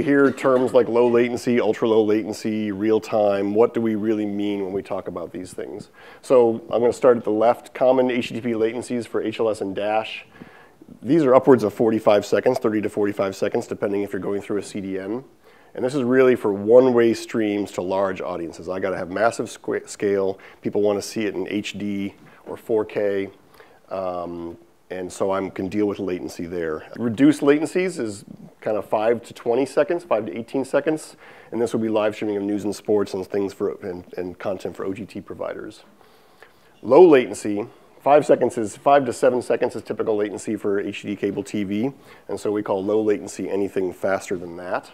hear terms like low latency, ultra low latency, real time. What do we really mean when we talk about these things? So I'm going to start at the left. Common HTTP latencies for HLS and Dash. These are upwards of 45 seconds, 30 to 45 seconds, depending if you're going through a CDN. And this is really for one-way streams to large audiences. I got to have massive scale. People want to see it in HD or 4K. And so I can deal with latency there. Reduced latencies is kind of 5 to 20 seconds, 5 to 18 seconds. And this will be live streaming of news and sports and things and content for OTT providers. Low latency, 5 to 7 seconds is typical latency for HD cable TV. And so we call low latency anything faster than that.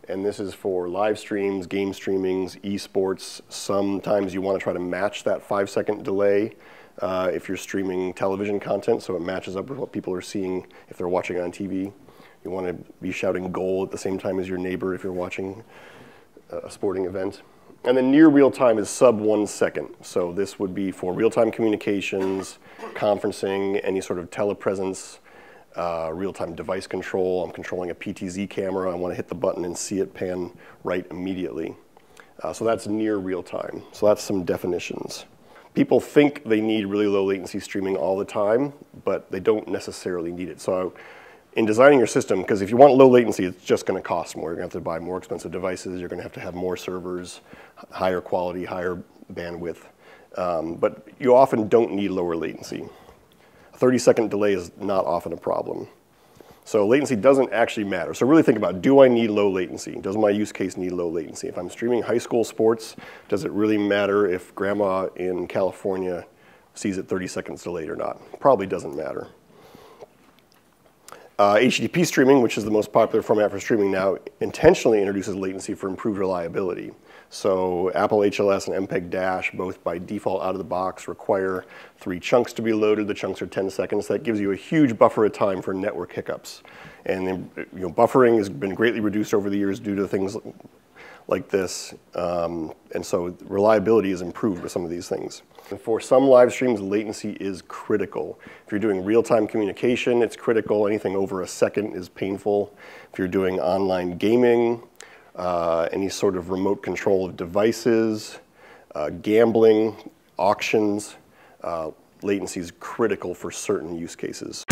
And this is for live streams, game streamings, esports. Sometimes you want to try to match that 5-second delay if you're streaming television content, so it matches up with what people are seeing if they're watching on TV. You want to be shouting goal at the same time as your neighbor if you're watching a sporting event. And then near real time is sub 1 second. So this would be for real-time communications, conferencing, any sort of telepresence, real-time device control. I'm controlling a PTZ camera. I want to hit the button and see it pan right immediately. So that's near real time. So that's some definitions. People think they need really low latency streaming all the time, but they don't necessarily need it. So in designing your system, because if you want low latency, it's just going to cost more. You're going to have to buy more expensive devices. You're going to have more servers, higher quality, higher bandwidth. But you often don't need lower latency. A 30-second delay is not often a problem. So latency doesn't actually matter. So really think about, do I need low latency? Does my use case need low latency? If I'm streaming high school sports, does it really matter if grandma in California sees it 30 seconds delayed or not? Probably doesn't matter. HTTP streaming, which is the most popular format for streaming now, intentionally introduces latency for improved reliability. So Apple HLS and MPEG Dash, both by default out of the box, require 3 chunks to be loaded. The chunks are 10 seconds. That gives you a huge buffer of time for network hiccups. And then, buffering has been greatly reduced over the years due to things like this. And so reliability is improved with some of these things. And for some live streams, latency is critical. If you're doing real-time communication, it's critical. Anything over a second is painful. If you're doing online gaming, any sort of remote control of devices, gambling, auctions, latency is critical for certain use cases.